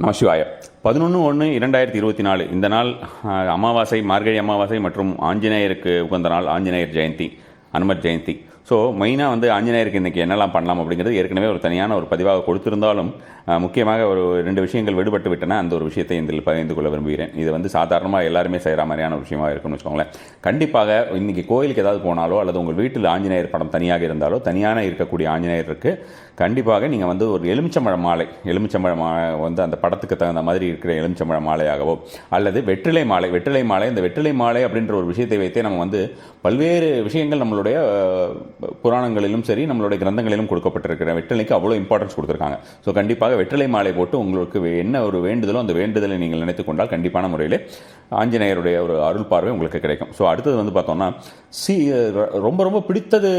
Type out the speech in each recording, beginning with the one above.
நமசிவாய 11/1/2024 இந்த நாள் அமாவாசை, மார்கழி அமாவாசை மற்றும் ஆஞ்சநேயருக்கு உகந்த நாள், ஆஞ்சநேயர் ஜெயந்தி, அனுமர் ஜெயந்தி. ஸோ மெயினாக ஆஞ்சநேயருக்கு இன்றைக்கி என்னெல்லாம் பண்ணலாம் அப்படிங்கிறது ஏற்கனவே ஒரு தனியான ஒரு பதிவாக கொடுத்திருந்தாலும் முக்கியமாக ஒரு 2 விஷயங்கள் விடுபட்டு விட்டன. அந்த ஒரு விஷயத்தை இதில் பகிர்ந்து கொள்ள விரும்புகிறேன். இது சாதாரணமாக எல்லாருமே செய்கிற மாதிரியான ஒரு விஷயமாக இருக்குன்னு வச்சுக்கோங்களேன். கண்டிப்பாக இன்றைக்கி கோயிலுக்கு ஏதாவது போனாலோ அல்லது உங்கள் வீட்டில் ஆஞ்சநேயர் படம் தனியாக இருந்தாலோ, தனியான இருக்கக்கூடிய ஆஞ்சநேயருக்கு கண்டிப்பாக நீங்கள் ஒரு எலுமிச்சம்பழ மாலை, அந்த படத்துக்கு தகுந்த மாதிரி இருக்கிற எலுமிச்சம்பழ மாலையாகவோ அல்லது வெற்றிலை மாலை, இந்த வெற்றிலை மாலை அப்படின்ற ஒரு விஷயத்தை வைத்தே நம்ம பல்வேறு விஷயங்கள் நம்மளுடைய புராணங்களிலும் சரி, நம்மளுடைய கிரந்தங்களிலும் கொடுக்கப்பட்டிருக்கிற வெற்றிலைக்கு அவ்வளோ இம்பார்ட்டன்ஸ் கொடுத்துருக்காங்க. ஸோ கண்டிப்பாக வெற்றிலை மாலை போட்டு உங்களுக்கு என்ன ஒரு வேண்டுதலோ அந்த வேண்டுதலை நீங்கள் நினைத்து கொண்டால் கண்டிப்பான முறையில் ஆஞ்சநேயருடைய ஒரு அருள் பார்வை உங்களுக்கு கிடைக்கும். ஸோ அடுத்தது பார்த்தோம்னா ரொம்ப ரொம்ப பிடித்தது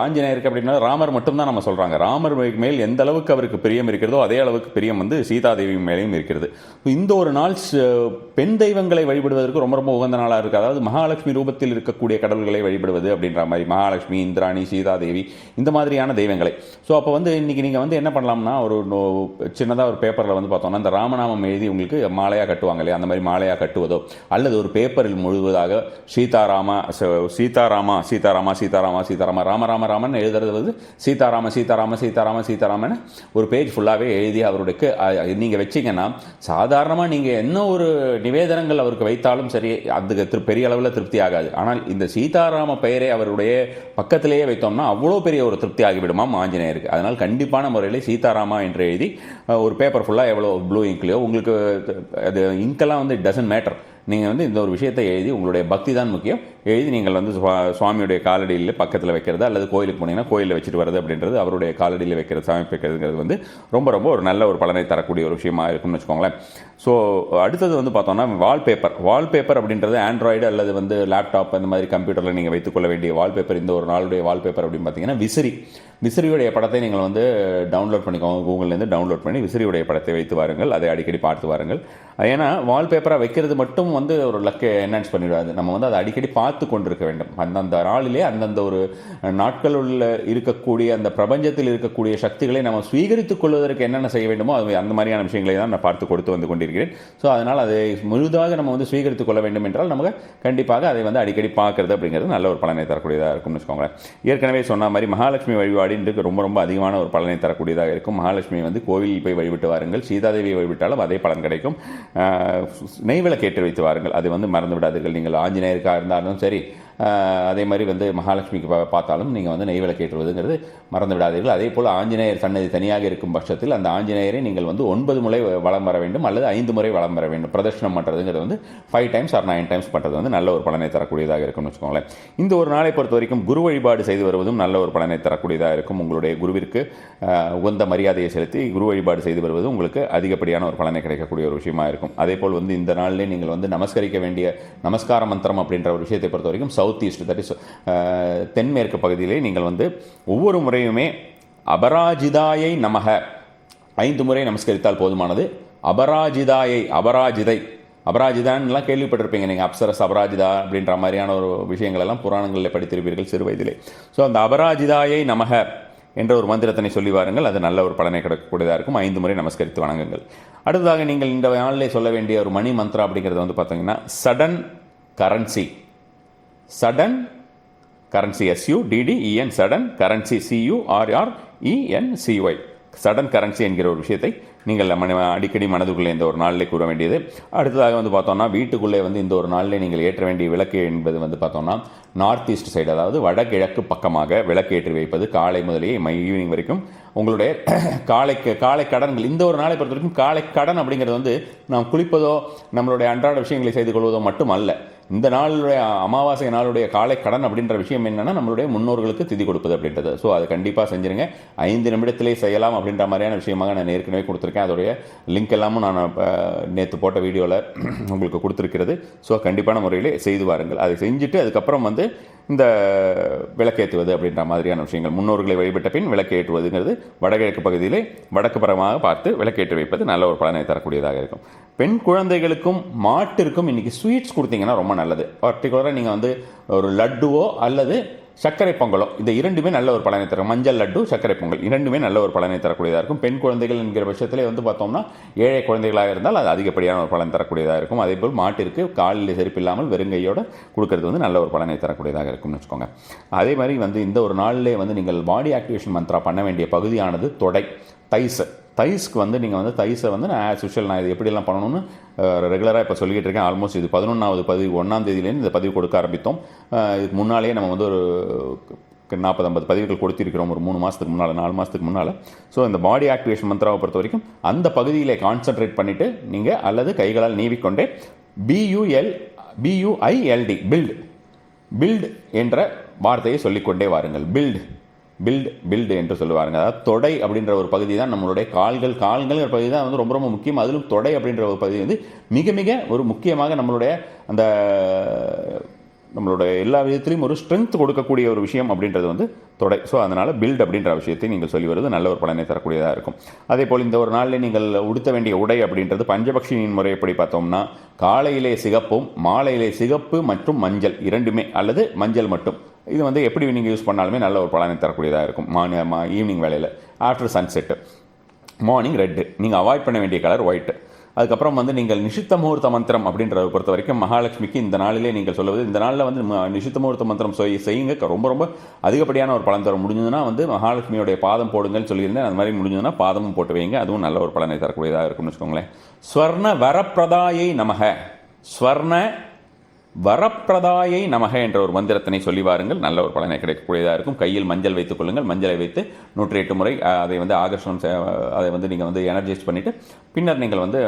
ஆஞ்சநேயருக்கு அப்படின்னா ராமர் மட்டும்தான் நம்ம சொல்கிறாங்க. ராமர் மேல் எந்த அளவுக்கு அவருக்கு பிரியம் இருக்கிறதோ அதே அளவுக்கு பிரியம் சீதாதேவி மேலேயும் இருக்கிறது. இந்த ஒரு நாள் பெண் தெய்வங்களை வழிபடுவதற்கு ரொம்ப ரொம்ப உகந்த நாளாக இருக்குது. அதாவது மகாலட்சுமி ரூபத்தில் இருக்கக்கூடிய கடவுள்களை வழிபடுவது அப்படின்ற மாதிரி, மகாலட்சுமி, இந்திராணி, சீதாதேவி, இந்த மாதிரியான தெய்வங்களை. ஸோ அப்போ இன்னைக்கு நீங்கள் என்ன பண்ணலாம்னா, ஒரு சின்னதாக ஒரு பேப்பரில் பார்த்தோம்னா இந்த ராமநாமம் எழுதி உங்களுக்கு மாலையாக கட்டுவாங்க இல்லையா, அந்த மாதிரி மாலையாக கட்டுவதோ அல்லது ஒரு பேப்பரில் முழுவதாக சீதாராமா சீதாராமா சீதாராமா சீதாராமா சீதாராமா ராம ராம ராமன் எழுதுறது சீதாராம சீதாராம சீதாராம சீதாராமன் ஒரு பேஜ் ஃபுல்லாகவே எழுதி அவருக்கு நீங்கள் வச்சிங்கன்னா, சாதாரணமாக நீங்கள் என்ன ஒரு நிவேதனங்கள் அவருக்கு வைத்தாலும் சரி, அதுக்கு பெரிய அளவில் திருப்தி ஆகாது. ஆனால் இந்த சீதாராம பெயரை அவருடைய பக்கத்திலேயே வைத்தோம்னா அவ்வளோ பெரிய ஒரு திருப்தி ஆகிவிடுமாம் ஆஞ்சநேயருக்கு. அதனால் கண்டிப்பான முறையில் சீதாராமா என்று எழுதி ஒரு பேப்பர் ஃபுல்லாக எவ்வளோ ப்ளூ இங்க்லையோ, உங்களுக்கு அது இங்கெல்லாம் டசன்ட் மேட்டர், நீங்கள் இந்த ஒரு விஷயத்தை எழுதி, உங்களுடைய பக்தி தான் முக்கியம், எழுதி நீங்கள் சுவாமியுடைய காலடியில் பக்கத்தில் வைக்கிறது அல்லது கோயிலுக்கு போனீங்கன்னா கோயிலில் வச்சுட்டு வர்றது அப்படின்றது, அவருடைய காலடியில் வைக்கிறது, சாமி வைக்கிறதுங்கிறது ரொம்ப ரொம்ப ஒரு நல்ல ஒரு பலனை தரக்கூடிய ஒரு விஷயமா இருக்கும்னு வச்சுக்கோங்களேன். ஸோ அடுத்தது பார்த்தோம்னா வால்பேப்பர் அப்படின்றது ஆண்ட்ராய்டு அல்லது லேப்டாப் அந்த மாதிரி கம்ப்யூட்டரில் நீங்கள் வைத்துக்கொள்ள வேண்டிய வால்பேப்பர். இந்த ஒரு நாளுடைய வால்பேப்பர் அப்படின்னு பார்த்தீங்கன்னா விசிறியுடைய படத்தை நீங்கள் டவுன்லோட் பண்ணிக்கோங்க, கூகுள்லேருந்து டவுன்லோட் பண்ணி விசிறியுடைய படத்தை வைத்து வாருங்கள், அதை அடிக்கடி பார்த்து வாருங்கள். ஏன்னா வால்பேப்பராக வைக்கிறது மட்டும் ஒரு லக்கை என்ஹான்ஸ் பண்ணிவிடாது. நம்ம அதை அடிக்கடி பார்த்து கொண்டிருக்க வேண்டும். அந்தந்த நாளிலே அந்தந்த ஒரு நாட்களுள்ள இருக்கக்கூடிய அந்த பிரபஞ்சத்தில் இருக்கக்கூடிய சக்திகளை நம்ம ஸ்வீகரித்துக் கொள்வதற்கு என்னென்ன செய்ய வேண்டுமோ அது அந்த மாதிரியான விஷயங்களை தான் நான் பார்த்து கொடுத்து கொண்டிருக்கிறேன். ஸோ அதனால் அதை முழுதாக நம்ம ஸ்வீகரித்துக் கொள்ள வேண்டும் என்றால் நமக்கு கண்டிப்பாக அதை அடிக்கடி பார்க்கறது அப்படிங்கிறது நல்ல ஒரு பலனை தரக்கூடியதாக இருக்கும்னு வச்சுக்கோங்களேன். ஏற்கனவே சொன்ன மாதிரி மகாலட்சுமி வழிபாடு ரொம்ப ரொம்ப அதிகமான ஒரு பலனை தரக்கூடியதாக இருக்கும். மகாலட்சுமி கோவிலில் போய் வழிபட்டு வாருங்கள். சீதாதேவியை வழிபட்டாலும் அதே பலன் கிடைக்கும். நெய்விளக்கேற்றி வைத்து வாருங்கள், அது மறந்து விடாதீர்கள். நீங்கள் ஆஞ்சநேயருக்காக இருந்தாலும் சரி, அதே மாதிரி மகாலட்சுமிக்கு பார்த்தாலும் நீங்கள் நெய்விளக்கேற்றுவதுங்கிறது மறந்து விடாதீர்கள். அதே போல் ஆஞ்சநேயர் சன்னதி தனியாக இருக்கும் பட்சத்தில் அந்த ஆஞ்சநேயரை நீங்கள் 9 முறை வலம் வர வேண்டும் அல்லது 5 முறை வலம் வர வேண்டும். பிரதர்ஷனம் பண்ணுறதுங்கிறது 5 டைம்ஸ் ஆர் 9 டைம்ஸ் பண்ணுறது நல்ல ஒரு பலனை தரக்கூடியதாக இருக்கும்னு வச்சுக்கோங்களேன். இந்த ஒரு நாளை பொறுத்த வரைக்கும் குரு வழிபாடு செய்து வருவதும் நல்ல ஒரு பலனை தரக்கூடியதாக இருக்கும். உங்களுடைய குருவிற்கு உகந்த மரியாதையை செலுத்தி குரு வழிபாடு செய்து வருவது உங்களுக்கு அதிகப்படியான ஒரு பலனை கிடைக்கக்கூடிய ஒரு விஷயமா இருக்கும். அதே போல் இந்த நாளிலே நீங்கள் நமஸ்கரிக்க வேண்டிய நமஸ்கார மந்திரம் அப்படின்ற ஒரு விஷயத்தை பொறுத்த வரைக்கும் சவுத் ஈஸ்ட், தட் இஸ் தென்மேற்கு பகுதியிலே நீங்கள் ஒவ்வொரு முறையுமே அபராஜிதாயை நமக 5 முறை நமஸ்கரித்தால் போதுமானது. அபராஜிதான்லாம் கேள்விப்பட்டிருப்பீங்க நீங்கள், அப்சரஸ் அபராஜிதா அப்படின்ற மாதிரியான ஒரு விஷயங்கள் எல்லாம் புராணங்களில் படித்திருப்பீர்கள் சிறு வயதிலே. ஸோ அந்த அபராஜிதாயை நமக என்ற ஒரு மந்திரத்தினை சொல்லி வாருங்கள், அது நல்ல ஒரு பலனை கிடைக்கக்கூடியதாக இருக்கும். 5 முறை நமஸ்கரித்து வணங்குங்கள். அடுத்ததாக நீங்கள் இந்த நாளிலே சொல்ல வேண்டிய ஒரு மணி மந்திரம் அப்படிங்கிறது பார்த்தீங்கன்னா sudden currency, SUDDEN, sudden currency, CURRENCY, sudden currency என்கிற ஒரு விஷயத்தை நீங்கள் அடிக்கடி மனதுக்குள்ளே இந்த ஒரு நாளிலே கூற வேண்டியது. அடுத்ததாக பார்த்தோம்னா வீட்டுக்குள்ளே இந்த ஒரு நாளிலே நீங்கள் ஏற்ற வேண்டிய விளக்கு என்பது பார்த்தோம்னா நார்த் ஈஸ்ட் சைடு, அதாவது வடகிழக்கு பக்கமாக விளக்கு ஏற்றி வைப்பது. காலை முதலே ஈவினிங் வரைக்கும் உங்களுடைய காலை கடன்கள், இந்த ஒரு நாளை பொறுத்த வரைக்கும் காலை கடன் அப்படிங்கிறது நாம் குளிப்பதோ நம்மளுடைய அன்றாட விஷயங்களை செய்து கொள்வதோ மட்டும் அல்ல. இந்த நாளுடைய அமாவாசை நாளுடைய காலை கடன் அப்படின்ற விஷயம் என்னென்னா நம்மளுடைய முன்னோர்களுக்கு திதி கொடுப்பது அப்படின்றது. ஸோ அதை கண்டிப்பாக செஞ்சுருங்க. 5 நிமிடத்திலே செய்யலாம் அப்படின்ற மாதிரியான விஷயமாக நான் ஏற்கனவே கொடுத்துருக்கேன். அதோடைய லிங்க் எல்லாமும் நான் நேற்று போட்ட வீடியோவில் உங்களுக்கு கொடுத்துருக்கிறது. ஸோ கண்டிப்பான முறையில் செய்து வாருங்கள். அதை செஞ்சுட்டு அதுக்கப்புறம் இந்த விளக்கேற்றுவது அப்படின்ற மாதிரியான விஷயங்கள், முன்னோர்களை வழிபட்ட பின் விளக்கேற்றுவதுங்கிறது வடகிழக்கு பகுதியிலே வடக்கு புறமாக பார்த்து விளக்கேற்றி வைப்பது நல்ல ஒரு பலனை தரக்கூடியதாக இருக்கும். பெண் குழந்தைகளுக்கும் மாட்டிற்கும் இன்றைக்கி ஸ்வீட்ஸ் கொடுத்தீங்கன்னா ரொம்ப நல்லது. பர்டிகுலராக நீங்கள் ஒரு லட்டுவோ அல்லது சர்க்கரை பொங்கலும், இந்த இரண்டுமே நல்ல ஒரு பலனை தரும். மஞ்சள் லட்டு, சர்க்கரை பொங்கல் இரண்டுமே நல்ல ஒரு பலனை தரக்கூடியதாக இருக்கும். பெண் குழந்தைகள் என்கிற பட்சத்திலே வந்து பார்த்தோம்னா ஏழை குழந்தைகளாக இருந்தால் அது அதிகப்படியான ஒரு பலன் தரக்கூடியதாக இருக்கும். அதேபோல் மாட்டிற்கு காலில் செருப்பு இல்லாமல் வெறுங்கையோடு கொடுக்கறது வந்து நல்ல ஒரு பலனை தரக்கூடியதாக இருக்கும்னு வச்சுக்கோங்க. அதே மாதிரி வந்து இந்த ஒரு நாளிலே வந்து நீங்கள் பாடி ஆக்டிவேஷன் மந்த்ரா பண்ண வேண்டிய பகுதியானது தொடை, தைஸ்க்கு வந்து நீங்கள் வந்து தைஸை வந்து நான் ஆஸ் யூஷுவல் நான் இது எப்படிலாம் பண்ணணும்னு ரெகுலராக இப்போ சொல்லிக்கிட்டு இருக்கேன். ஆல்மோஸ்ட் இது 11வது பதிவு, 1ஆம் தேதியிலேருந்து இந்த பதிவு கொடுக்க ஆரம்பித்தோம். இதுக்கு முன்னாலேயே நம்ம வந்து ஒரு 40-50 பதிவுகள் கொடுத்திருக்கிறோம் ஒரு 3 மாதத்துக்கு முன்னால், 4 மாதத்துக்கு முன்னால். ஸோ இந்த பாடி ஆக்டிவேஷன் மந்த்ராவை பொறுத்த வரைக்கும் அந்த பகுதியிலே கான்சென்ட்ரேட் பண்ணிவிட்டு நீங்கள் அல்லது கைகளால் நீவிக்கொண்டே BUILD பில்ட் என்ற வார்த்தையை சொல்லிக்கொண்டே வாருங்கள். பில்டு என்று சொல்லுவாருங்க. அதாவது தொடை அப்படின்ற ஒரு பகுதி தான் நம்மளுடைய கால்கள் பகுதி தான் வந்து ரொம்ப ரொம்ப முக்கியம். அதிலும் தொடை அப்படின்ற ஒரு பகுதி வந்து மிக மிக ஒரு முக்கியமாக நம்மளுடைய எல்லா விதத்திலையும் ஒரு ஸ்ட்ரென்த் கொடுக்கக்கூடிய ஒரு விஷயம் அப்படின்றது வந்து தொடை. ஸோ அதனால் பில்ட் அப்படின்ற விஷயத்தை நீங்கள் சொல்லி வருவது நல்ல ஒரு பலனை தரக்கூடியதாக இருக்கும். அதே போல் இந்த ஒரு நாளில் நீங்கள் உடுத்த வேண்டிய உடை அப்படின்றது பஞ்சபக்ஷியின் முறை எப்படி பார்த்தோம்னா, காலையிலே சிகப்பும் மாலையிலே சிகப்பு மற்றும் மஞ்சள் இரண்டுமே, அல்லது மஞ்சள் மட்டும், இது வந்து எப்படி நீங்கள் யூஸ் பண்ணாலுமே நல்ல ஒரு பலனை தரக்கூடியதாக இருக்கும். ஈவினிங் வேலையில் ஆஃப்டர் சன்செட்டு. மார்னிங் ரெட்டு, நீங்கள் அவாய்ட் பண்ண வேண்டிய கலர் ஒயிட்டு. அதுக்கப்புறம் வந்து நீங்கள் நிஷித்த முகூர்த்த மந்திரம் அப்படின்றத பொறுத்த வரைக்கும் மகாலட்சுமிக்கு இந்த நாளிலே நீங்கள் சொல்லுவது, இந்த நாளில் வந்து நிஷித்த முகூர்த்த மந்திரம் செய்யுங்க. ரொம்ப ரொம்ப அதிகப்படியான ஒரு பலன் தரும். முடிஞ்சதுன்னா வந்து மகாலட்சுமியோடைய பாதம் போடுங்கன்னு சொல்லியிருந்தேன். அது மாதிரி முடிஞ்சதுன்னா பாதமும் போட்டு வைங்க, அதுவும் நல்ல ஒரு பலனை தரக்கூடியதாக இருக்கும்னு வச்சுக்கோங்களேன். ஸ்வர்ண வரப்பிரதாயை நமக, ஸ்வர்ண வரப்பிரதாயை நமக என்ற ஒரு மந்திரத்தினை சொல்லி வாருங்கள், நல்ல ஒரு பலனை கிடைக்கக்கூடியதாக இருக்கும். கையில் மஞ்சள் வைத்துக் கொள்ளுங்கள். மஞ்சளை வைத்து 108 முறை அதை வந்து ஆகர்ஷணம், அதை வந்து நீங்கள் வந்து எனர்ஜைஸ் பண்ணிவிட்டு பின்னர் நீங்கள் வந்து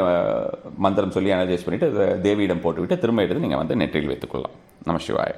மந்திரம் சொல்லி எனர்ஜைஸ் பண்ணிவிட்டு தேவியிடம் போட்டுவிட்டு திரும்ப எடுத்து நீங்கள் வந்து நெற்றியில் வைத்துக்கொள்ளலாம். நம சிவாய.